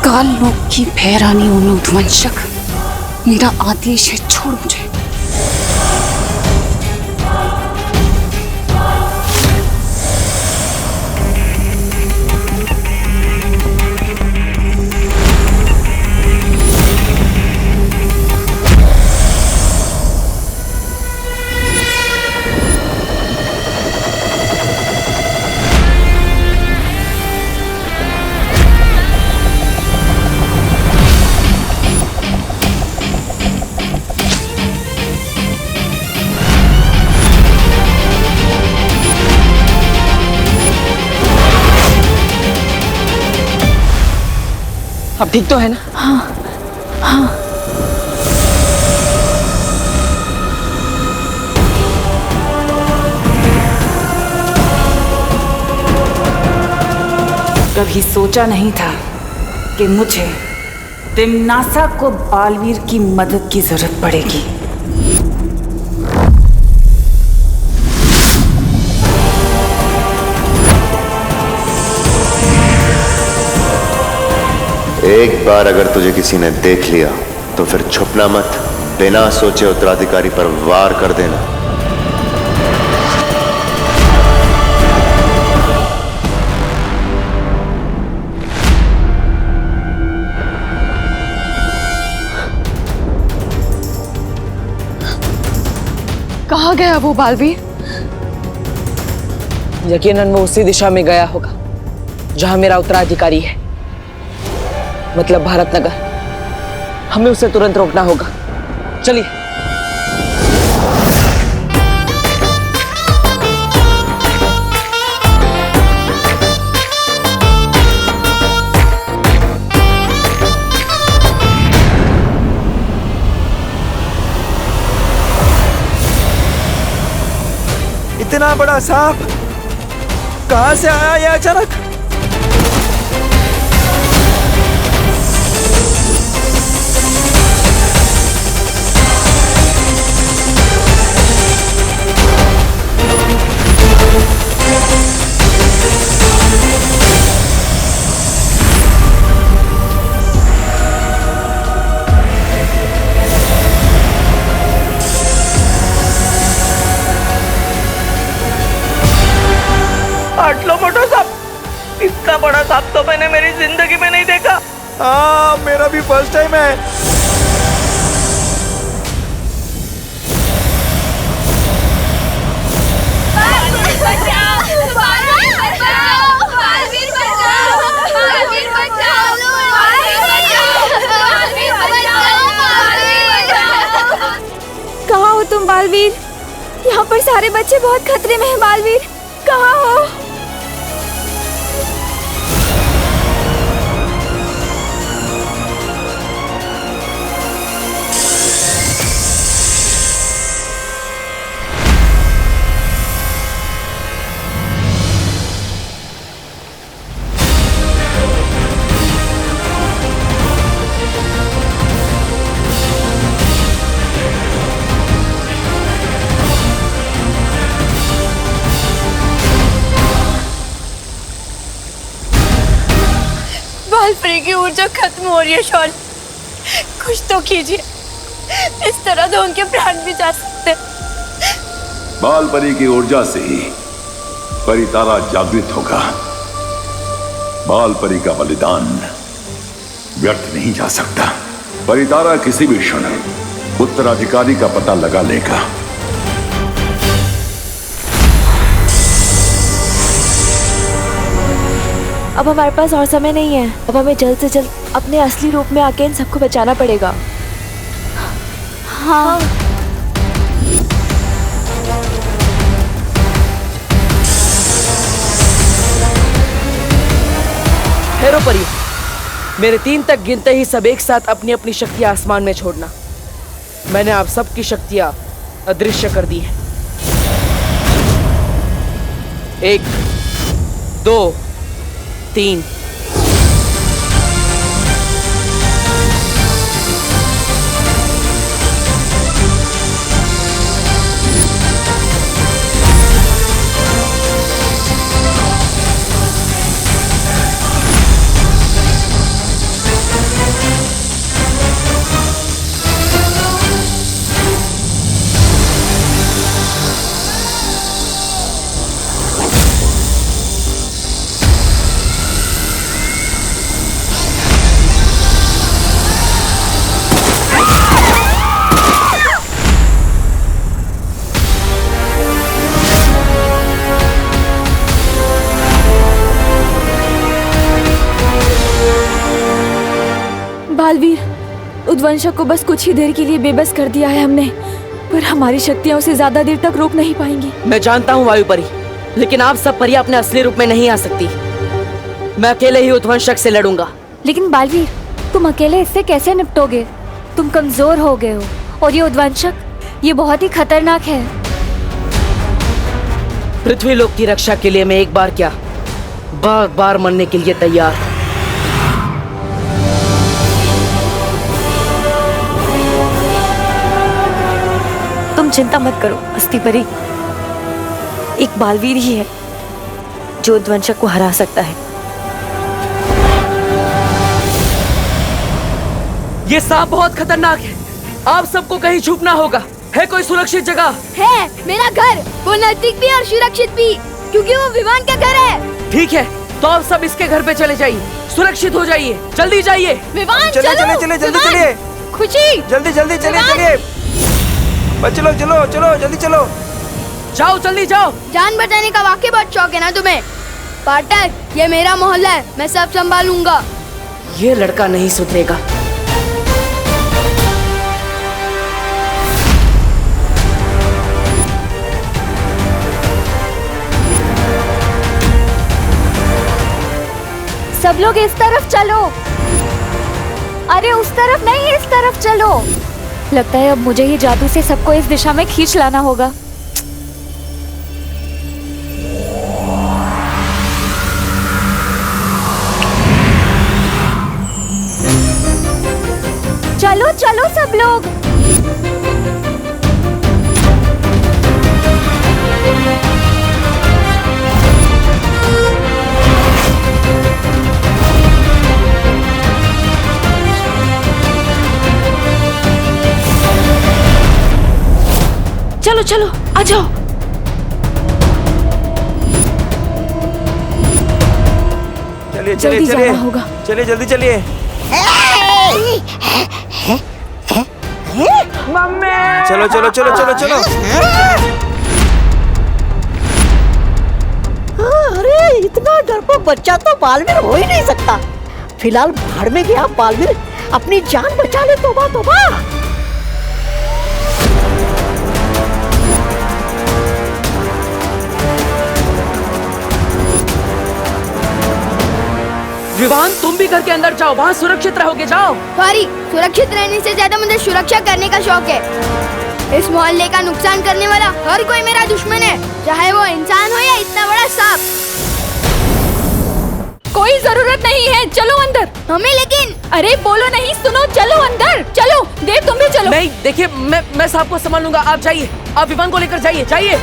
काल लोक की भैरानी उन्मूलवंशक, मेरा आदेश है, छोड़ मुझे। अब ठीक तो है ना? हाँ हाँ। कभी सोचा नहीं था कि मुझे तिम्नासा को बालवीर की मदद की जरूरत पड़ेगी। एक बार अगर तुझे किसी ने देख लिया तो फिर छुपना मत, बिना सोचे उत्तराधिकारी पर वार कर देना। कहाँ गया वो बालवीर? यकीनन वो उसी दिशा में गया होगा जहां मेरा उत्तराधिकारी है, मतलब भारतनगर। हमें उसे तुरंत रोकना होगा। चलिए। इतना बड़ा सांप कहां से आया ये अचानक? आटलो मोटो सांप, इतना बड़ा सांप तो मैंने मेरी जिंदगी में नहीं देखा। हाँ, मेरा भी फर्स्ट टाइम है। कहाँ हो तुम बालवीर? यहाँ पर सारे बच्चे बहुत खतरे में हैं बालवीर, कहाँ हो? बालपरी की ऊर्जा खत्म हो रही है शॉल, कुछ तो कीजिए, इस तरह तो उनके प्राण भी जा सकते। बालपरी की ऊर्जा से ही परितारा जागृत होगा। बालपरी का बलिदान व्यर्थ नहीं जा सकता। परितारा किसी भी क्षण उत्तराधिकारी का पता लगा लेगा। अब हमारे पास और समय नहीं है। अब हमें जल्द से जल्द अपने असली रूप में आके इन सबको बचाना पड़ेगा। हाँ। ठहरो परी, मेरे 3 तक गिनते ही सब एक साथ अपनी अपनी शक्तियां आसमान में छोड़ना। मैंने आप सबकी शक्तियां अदृश्य कर दी हैं। 1 2 3। बालवीर, उद्वंशक को बस कुछ ही देर के लिए बेबस कर दिया है हमने, पर हमारी शक्तियां उसे ज्यादा देर तक रोक नहीं पाएंगी। मैं जानता हूँ वायु परी, लेकिन आप सब परियां अपने असली रूप में नहीं आ सकती। मैं अकेले ही उद्वंशक से लड़ूंगा। लेकिन बालवीर, तुम अकेले इससे कैसे निपटोगे? तुम कमजोर हो गए हो, और ये उद्वंशक, ये बहुत ही खतरनाक है। पृथ्वी लोक की रक्षा के लिए मैं एक बार क्या, बार बार मरने के लिए तैयार। तुम चिंता मत करो अस्थि परी, एक बालवीर ही है जो उद्वंशक को हरा सकता है। ये सांप बहुत खतरनाक है, आप सबको कहीं छुपना होगा। है कोई सुरक्षित जगह? है मेरा घर, वो नजदीक भी और सुरक्षित भी, क्योंकि वो विमान का घर है। ठीक है, तो आप सब इसके घर पे चले जाइए, सुरक्षित हो जाइए, जल्दी जाइए। विमान चले चलो, चले चले जल्दी विमान। चलिए, खुशी, जल्दी जल्दी चलिए चलिए। बच्चे लोग चलो चलो जल्दी चलो। जाओ जल्दी जाओ। जान बचाने का वाकई बहुत शौक है ना तुम्हें? पाठक, ये मेरा मोहल्ला है, मैं सब संभालूंगा। ये लड़का नहीं सुधरेगा। सब लोग इस तरफ चलो। अरे उस तरफ नहीं, इस तरफ चलो। लगता है अब मुझे ही जादू से सबको इस दिशा में खींच लाना होगा। चलो चलो सब लोग। चलो चलो आ जाओ। चलिए चलिए जल्दी चलिए जाना होगा। चलिए जल्दी चलिए। चलो चलो चलो चलो चलो। अरे इतना डरपोक बच्चा तो बालवीर हो ही नहीं सकता। फिलहाल भाड़ में गया बालवीर, अपनी जान बचा ले। तोबा तोबा। विवान, तुम भी घर के अंदर जाओ, वहाँ सुरक्षित रहोगे, जाओ। सॉरी, सुरक्षित रहने से ज्यादा मुझे सुरक्षा करने का शौक है। इस मोहल्ले का नुकसान करने वाला हर कोई मेरा दुश्मन है, चाहे वो इंसान हो या इतना बड़ा सांप। कोई जरूरत नहीं है, चलो अंदर। हमें लेकिन। अरे बोलो नहीं, सुनो, चलो अंदर चलो। देव तुम भी चलो। नहीं, देखिए मैं सांप को संभाल लूंगा, आप जाइए, आप विमान को लेकर जाइए, जाइए।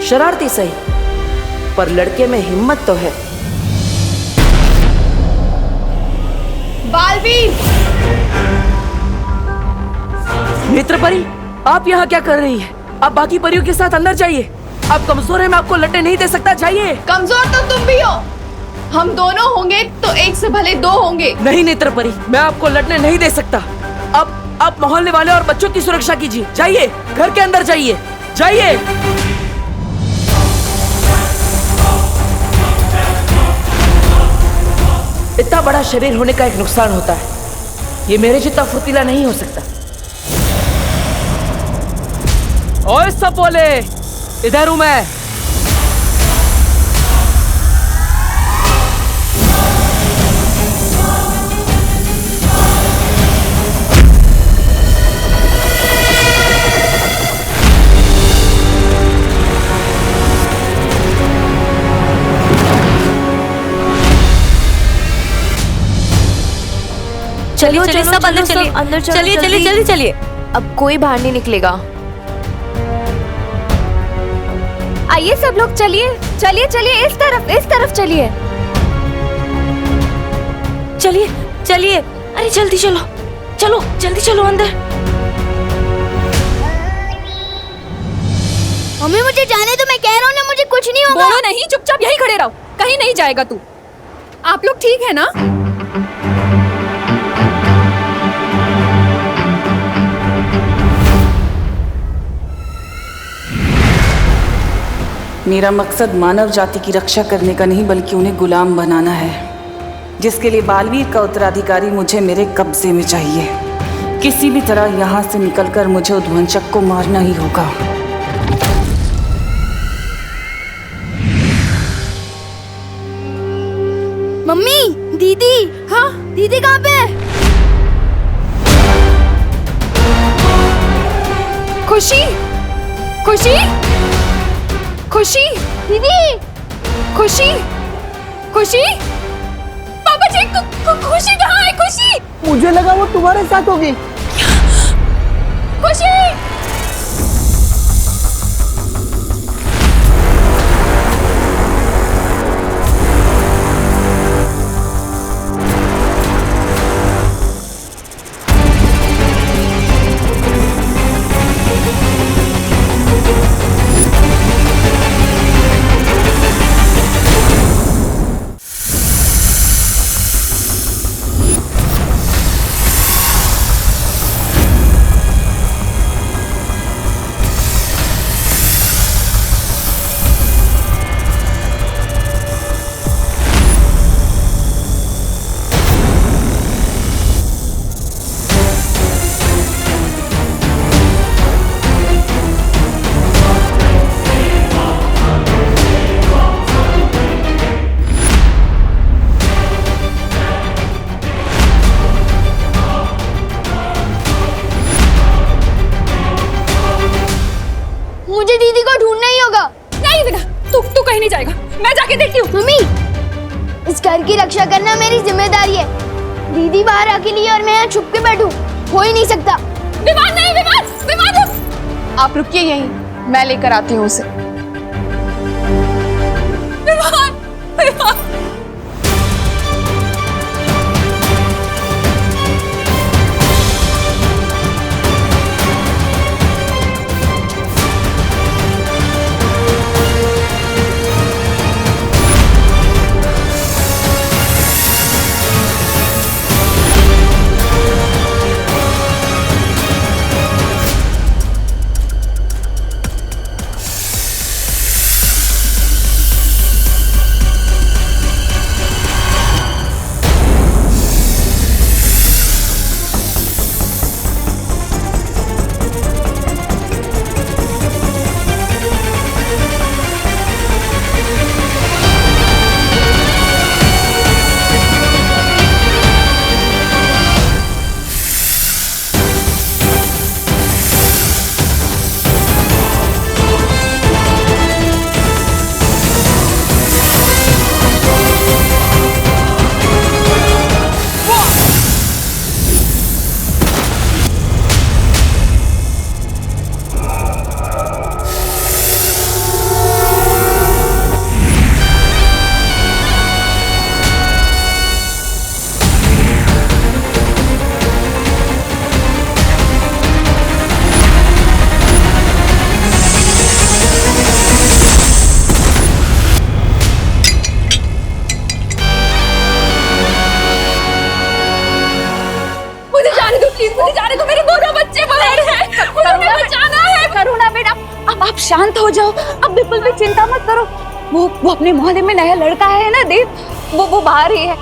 शरारती सही, पर लड़के में हिम्मत तो है। बालवीर, मित्र परी, आप यहाँ क्या कर रही है? आप बाकी परियों के साथ अंदर जाइए। आप कमजोर हैं, मैं आपको लड़ने नहीं दे सकता, जाइए। कमजोर तो तुम भी हो, हम दोनों होंगे तो एक से भले दो होंगे। नहीं नेत्र परी, मैं आपको लड़ने नहीं दे सकता। अब आप मोहल्ले वाले और बच्चों की सुरक्षा कीजिए, जाइए, घर के अंदर जाइए, जाइए। इतना बड़ा शरीर होने का एक नुकसान होता है, ये मेरे जितना फुर्तीला नहीं हो सकता। ओए सब बोले, इधर हूं मैं। चलिए चलिए सब अंदर चलिए, अंदर चलिए चलिए जल्दी चलिए। अब कोई बाहर नहीं निकलेगा। आइए सब लोग, चलिए चलिए चलिए, इस तरफ चलिए, चलिए चलिए। अरे जल्दी चलो, चलो जल्दी चलो अंदर। मम्मी मुझे जाने दो, मैं कह रहा हूँ ना, मुझे कुछ नहीं होगा। बोलो नहीं, चुपचाप यहीं खड़े रहो, कहीं नहीं जाएगा तू। आप लोग ठीक है ना? मेरा मकसद मानव जाति की रक्षा करने का नहीं बल्कि उन्हें गुलाम बनाना है, जिसके लिए बालवीर का उत्तराधिकारी मुझे मेरे कब्जे में चाहिए। किसी भी तरह यहाँ से निकलकर मुझे उद्वंशक को मारना ही होगा। मम्मी, दीदी। हाँ, दीदी कहाँ पे है? खुशी, खुशी, खुशी, दीदी, खुशी, खुशी, पापा जी, खुशी कहाँ है? खुशी, मुझे लगा वो तुम्हारे साथ होगी। खुशी। मुझे दीदी को ढूंढना ही होगा। नहीं बेटा, तू कहीं नहीं जाएगा, मैं जाके देखती हूँ। मम्मी, इस घर की रक्षा करना मेरी जिम्मेदारी है। दीदी बाहर अकेली है और मैं यहाँ छुप के बैठूं, हो ही नहीं सकता। विमान नहीं, विमान, विमान, आप रुकिए यहीं, मैं लेकर आती हूँ उसे। विमान, विमान। मुझे जाने दो, मेरे दोनों बच्चे बाहर हैं, मुझे बचाना है। करुणा बेटा, अब आप शांत हो जाओ, अब बिल्कुल भी चिंता मत करो। वो अपने मोहल्ले में नया लड़का है ना देव, वो बाहर ही है,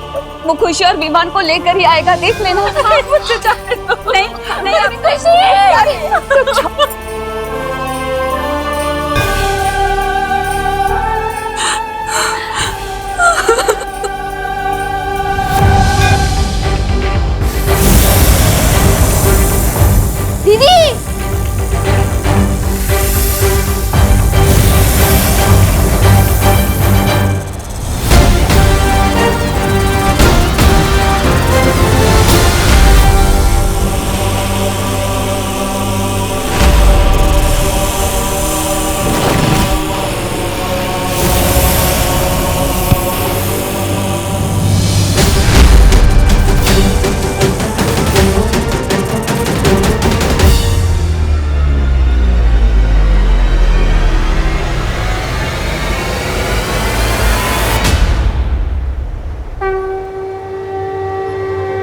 वो खुशी और विमान को लेकर ही आएगा, देख लेना। मुझे जाने दो। नहीं नहीं खुशी, दीदी,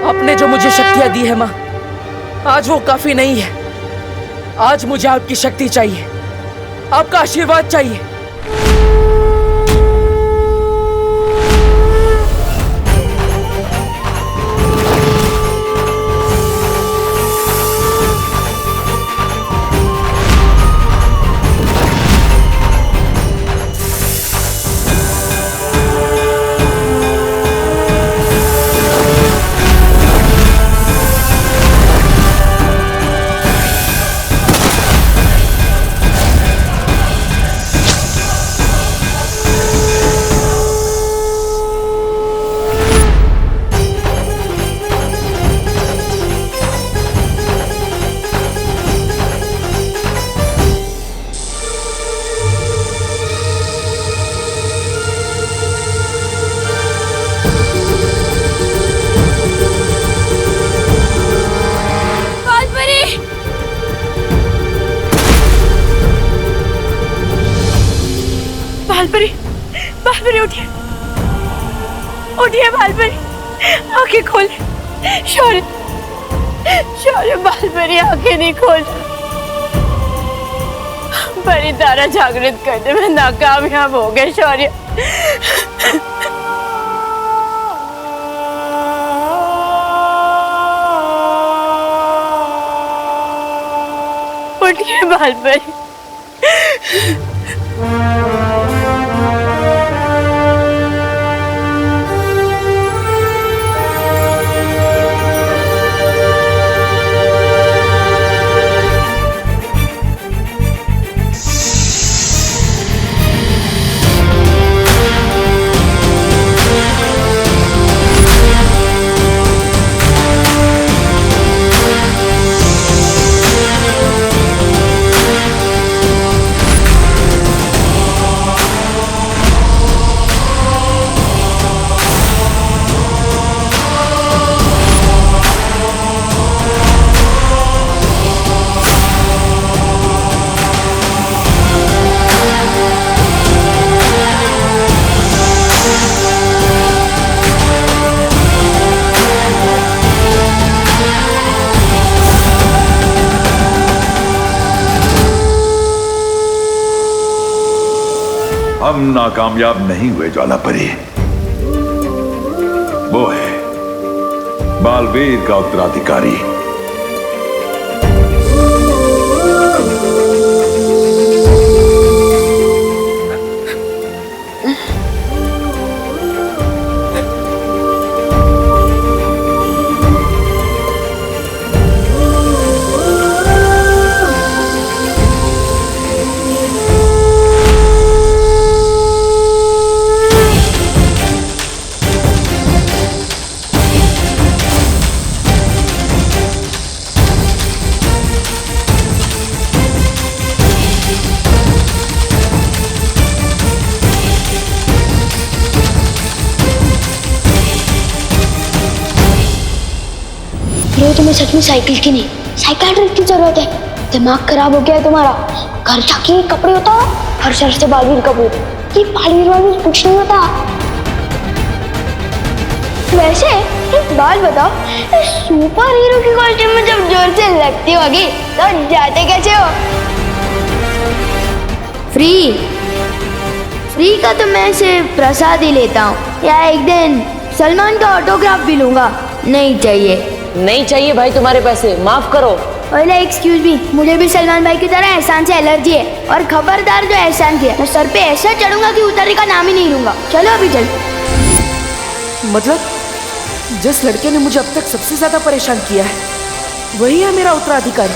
आपने जो मुझे शक्तियां दी है माँ, आज वो काफी नहीं है। आज मुझे आपकी शक्ति चाहिए, आपका आशीर्वाद चाहिए। बालपरी, बालपरी उठिए, उठिए बालपरी, आंखें खोल। शौर्य, शौर्य बालपरी आंखें नहीं खोल। परी तारा जागृत करने में नाकामयाब हो गए शौर्य। उठिए बालपरी। हम नाकामयाब नहीं हुए ज्वालापरी। वो है बालवीर का उत्तराधिकारी। तुम्हें सच में साइकिल की नहीं साइकियाट्रिस्ट की जरूरत है। दिमाग खराब हो गया है तुम्हारा। घर जाके कपड़े उतारो, हर शहर से बालवीर कपूर। ये बालवीर वालवीर कुछ नहीं होता। वैसे एक बात बताओ, सुपर हीरो की कॉस्ट्यूम में जब जोर से लगती होगी तो जाते कैसे हो? फ्री का तो मैं सिर्फ प्रसाद ही लेता हूँ, या एक दिन सलमान का ऑटोग्राफ भी लूंगा। नहीं चाहिए। नहीं चाहिए भाई तुम्हारे पैसे, माफ करो। ओले एक्सक्यूज मी, मुझे भी सलमान भाई की तरह एहसान से एलर्जी है। और खबरदार जो एहसान किया, मैं सर पे ऐसा चढ़ूंगा कि उतरने का नाम ही नहीं लूंगा। चलो अभी चल। मतलब जिस लड़के ने मुझे अब तक सबसे ज्यादा परेशान किया है वही है मेरा उत्तराधिकारी।